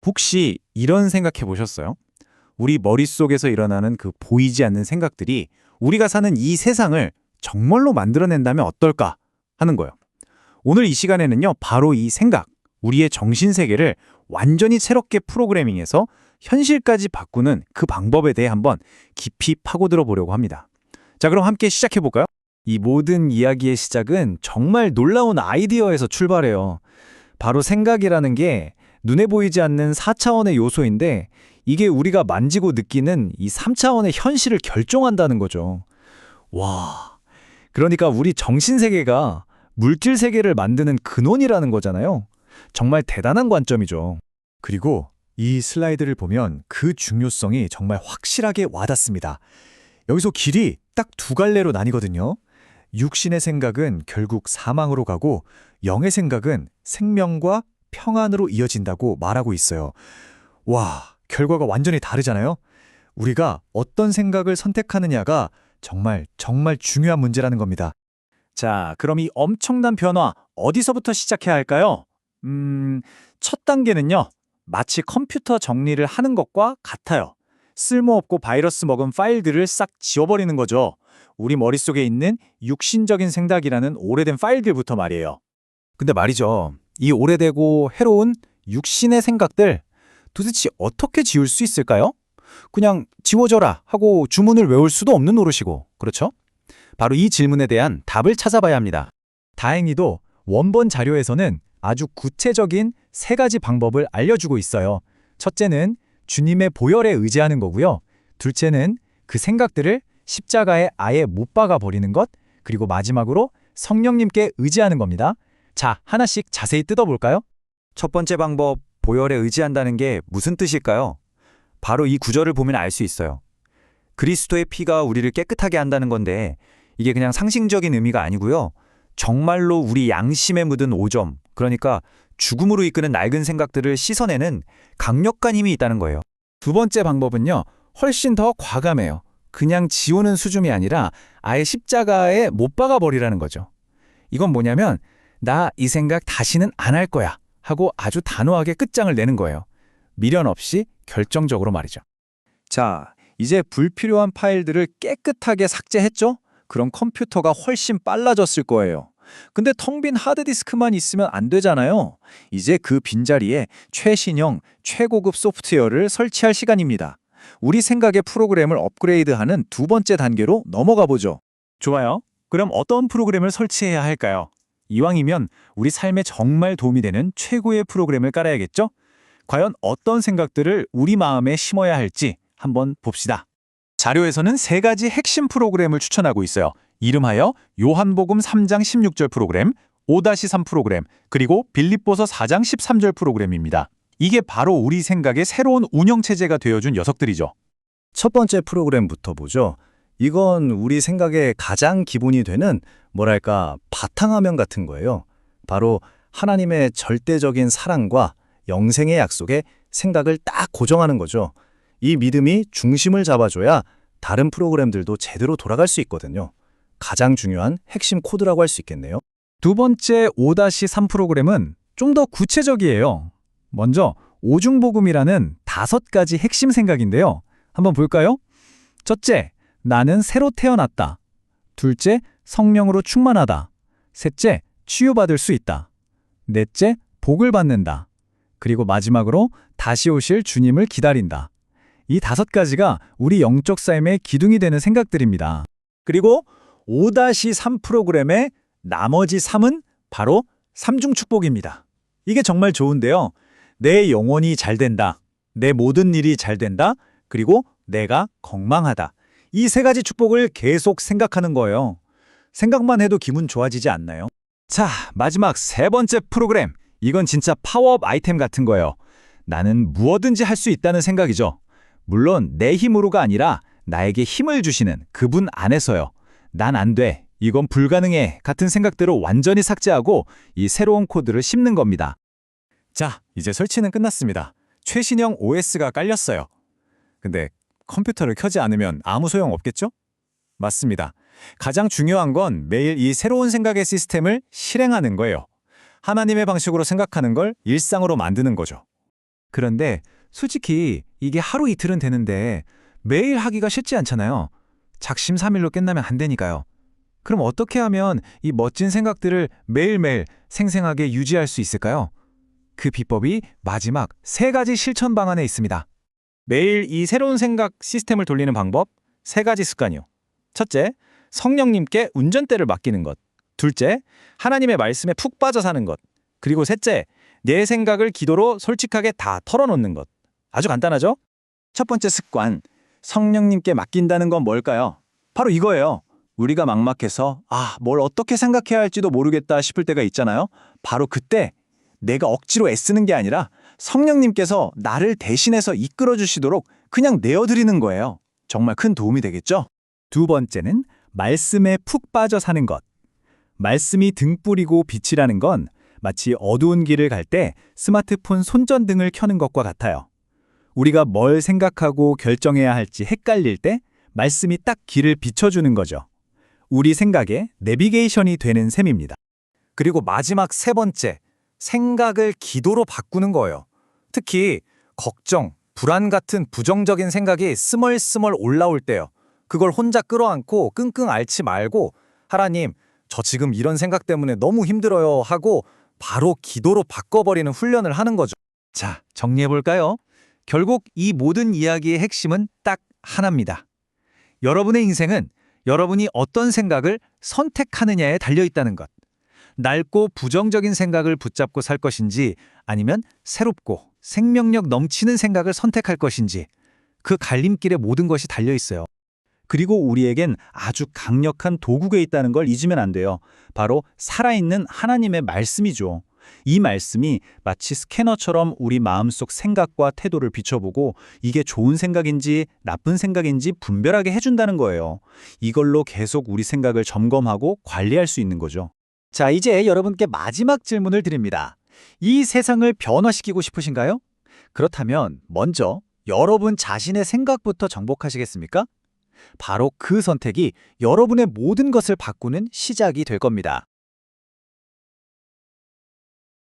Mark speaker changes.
Speaker 1: 혹시 이런 생각해 보셨어요? 우리 머릿속에서 일어나는 그 보이지 않는 생각들이 우리가 사는 이 세상을 정말로 만들어낸다면 어떨까 하는 거예요. 오늘 이 시간에는요, 바로 이 생각, 우리의 정신 세계를 완전히 새롭게 프로그래밍해서 현실까지 바꾸는 그 방법에 대해 한번 깊이 파고들어 보려고 합니다. 자, 그럼 함께 시작해 볼까요?
Speaker 2: 이 모든 이야기의 시작은 정말 놀라운 아이디어에서 출발해요. 바로 생각이라는 게 눈에 보이지 않는 4차원의 요소인데 이게 우리가 만지고 느끼는 이 3차원의 현실을 결정한다는 거죠. 와, 그러니까 우리 정신세계가 물질세계를 만드는 근원이라는 거잖아요. 정말 대단한 관점이죠.
Speaker 3: 그리고 이 슬라이드를 보면 그 중요성이 정말 확실하게 와닿습니다. 여기서 길이 딱 두 갈래로 나뉘거든요. 육신의 생각은 결국 사망으로 가고 영의 생각은 생명과 평안으로 이어진다고 말하고 있어요. 와, 결과가 완전히 다르잖아요? 우리가 어떤 생각을 선택하느냐가 정말 중요한 문제라는 겁니다.
Speaker 1: 자, 그럼 이 엄청난 변화 어디서부터 시작해야 할까요? 첫 단계는요. 마치 컴퓨터 정리를 하는 것과 같아요. 쓸모없고 바이러스 먹은 파일들을 싹 지워버리는 거죠. 우리 머릿속에 있는 육신적인 생각이라는 오래된 파일들부터 말이에요.
Speaker 2: 근데 말이죠. 이 오래되고 해로운 육신의 생각들 도대체 어떻게 지울 수 있을까요? 그냥 지워져라 하고 주문을 외울 수도 없는 노릇이고, 그렇죠? 바로 이 질문에 대한 답을 찾아봐야 합니다. 다행히도 원본 자료에서는 아주 구체적인 3가지 방법을 알려주고 있어요. 첫째는 주님의 보혈에 의지하는 거고요. 둘째는 그 생각들을 십자가에 아예 못 박아 버리는 것, 그리고 마지막으로 성령님께 의지하는 겁니다. 자, 하나씩 자세히 뜯어볼까요?
Speaker 4: 첫 번째 방법, 보혈에 의지한다는 게 무슨 뜻일까요? 바로 이 구절을 보면 알 수 있어요. 그리스도의 피가 우리를 깨끗하게 한다는 건데 이게 그냥 상징적인 의미가 아니고요. 정말로 우리 양심에 묻은 오점, 그러니까 죽음으로 이끄는 낡은 생각들을 씻어내는 강력한 힘이 있다는 거예요.
Speaker 2: 두 번째 방법은요, 훨씬 더 과감해요. 그냥 지우는 수준이 아니라 아예 십자가에 못 박아 버리라는 거죠. 이건 뭐냐면 나 이 생각 다시는 안 할 거야 하고 아주 단호하게 끝장을 내는 거예요. 미련 없이 결정적으로 말이죠.
Speaker 3: 자, 이제 불필요한 파일들을 깨끗하게 삭제했죠? 그럼 컴퓨터가 훨씬 빨라졌을 거예요. 근데 텅 빈 하드디스크만 있으면 안 되잖아요. 이제 그 빈자리에 최신형, 최고급 소프트웨어를 설치할 시간입니다. 우리 생각의 프로그램을 업그레이드하는 두 번째 단계로 넘어가 보죠.
Speaker 1: 좋아요. 그럼 어떤 프로그램을 설치해야 할까요? 이왕이면 우리 삶에 정말 도움이 되는 최고의 프로그램을 깔아야겠죠? 과연 어떤 생각들을 우리 마음에 심어야 할지 한번 봅시다. 자료에서는 3가지 핵심 프로그램을 추천하고 있어요. 이름하여 요한복음 3장 16절 프로그램, 5-3 프로그램, 그리고 빌립보서 4장 13절 프로그램입니다. 이게 바로 우리 생각의 새로운 운영체제가 되어준 녀석들이죠.
Speaker 3: 첫 번째 프로그램부터 보죠. 이건 우리 생각의 가장 기본이 되는 뭐랄까 바탕화면 같은 거예요. 바로 하나님의 절대적인 사랑과 영생의 약속에 생각을 딱 고정하는 거죠. 이 믿음이 중심을 잡아줘야 다른 프로그램들도 제대로 돌아갈 수 있거든요. 가장 중요한 핵심 코드라고 할 수 있겠네요.
Speaker 2: 두 번째 5-3 프로그램은 좀 더 구체적이에요. 먼저 오중복음이라는 5가지 핵심 생각인데요. 한번 볼까요? 첫째, 나는 새로 태어났다. 둘째, 성령으로 충만하다. 셋째, 치유받을 수 있다. 넷째, 복을 받는다. 그리고 마지막으로 다시 오실 주님을 기다린다. 이 5가지가 우리 영적 삶의 기둥이 되는 생각들입니다.
Speaker 3: 그리고 5-3 프로그램의 나머지 3은 바로 삼중 축복입니다. 이게 정말 좋은데요. 내 영혼이 잘 된다. 내 모든 일이 잘 된다. 그리고 내가 건강하다. 이 3가지 축복을 계속 생각하는 거예요. 생각만 해도 기분 좋아지지 않나요?
Speaker 2: 자, 마지막 3번째 프로그램. 이건 진짜 파워업 아이템 같은 거예요. 나는 무엇든지 할 수 있다는 생각이죠. 물론 내 힘으로가 아니라 나에게 힘을 주시는 그분 안에서요. 난 안 돼, 이건 불가능해 같은 생각들을 완전히 삭제하고 이 새로운 코드를 심는 겁니다.
Speaker 3: 자, 이제 설치는 끝났습니다. 최신형 OS가 깔렸어요. 근데 컴퓨터를 켜지 않으면 아무 소용 없겠죠? 맞습니다. 가장 중요한 건 매일 이 새로운 생각의 시스템을 실행하는 거예요. 하나님의 방식으로 생각하는 걸 일상으로 만드는 거죠.
Speaker 2: 그런데 솔직히 이게 하루 이틀은 되는데 매일 하기가 쉽지 않잖아요. 작심삼일로 끝나면 안 되니까요. 그럼 어떻게 하면 이 멋진 생각들을 매일매일 생생하게 유지할 수 있을까요? 그 비법이 마지막 3가지 실천 방안에 있습니다.
Speaker 1: 매일 이 새로운 생각 시스템을 돌리는 방법 3가지 습관이요. 첫째, 성령님께 운전대를 맡기는 것. 둘째, 하나님의 말씀에 푹 빠져 사는 것. 그리고 셋째, 내 생각을 기도로 솔직하게 다 털어놓는 것. 아주 간단하죠? 첫 번째 습관, 성령님께 맡긴다는 건 뭘까요? 바로 이거예요. 우리가 막막해서 뭘 어떻게 생각해야 할지도 모르겠다 싶을 때가 있잖아요. 바로 그때 내가 억지로 애쓰는 게 아니라 성령님께서 나를 대신해서 이끌어 주시도록 그냥 내어드리는 거예요. 정말 큰 도움이 되겠죠?
Speaker 2: 두 번째는 말씀에 푹 빠져 사는 것. 말씀이 등불이고 빛이라는 건 마치 어두운 길을 갈 때 스마트폰 손전등을 켜는 것과 같아요. 우리가 뭘 생각하고 결정해야 할지 헷갈릴 때 말씀이 딱 길을 비춰주는 거죠. 우리 생각의 내비게이션이 되는 셈입니다.
Speaker 1: 그리고 마지막 3번째, 생각을 기도로 바꾸는 거예요. 특히 걱정, 불안 같은 부정적인 생각이 스멀스멀 올라올 때요. 그걸 혼자 끌어안고 끙끙 앓지 말고 하나님, 저 지금 이런 생각 때문에 너무 힘들어요 하고 바로 기도로 바꿔버리는 훈련을 하는 거죠. 자, 정리해볼까요? 결국 이 모든 이야기의 핵심은 딱 하나입니다. 여러분의 인생은 여러분이 어떤 생각을 선택하느냐에 달려있다는 것. 낡고 부정적인 생각을 붙잡고 살 것인지 아니면 새롭고 생명력 넘치는 생각을 선택할 것인지 그 갈림길에 모든 것이 달려있어요. 그리고 우리에겐 아주 강력한 도구가 있다는 걸 잊으면 안 돼요. 바로 살아있는 하나님의 말씀이죠. 이 말씀이 마치 스캐너처럼 우리 마음속 생각과 태도를 비춰보고 이게 좋은 생각인지 나쁜 생각인지 분별하게 해준다는 거예요. 이걸로 계속 우리 생각을 점검하고 관리할 수 있는 거죠.
Speaker 2: 자, 이제 여러분께 마지막 질문을 드립니다. 이 세상을 변화시키고 싶으신가요? 그렇다면 먼저 여러분 자신의 생각부터 정복하시겠습니까? 바로 그 선택이 여러분의 모든 것을 바꾸는 시작이 될 겁니다.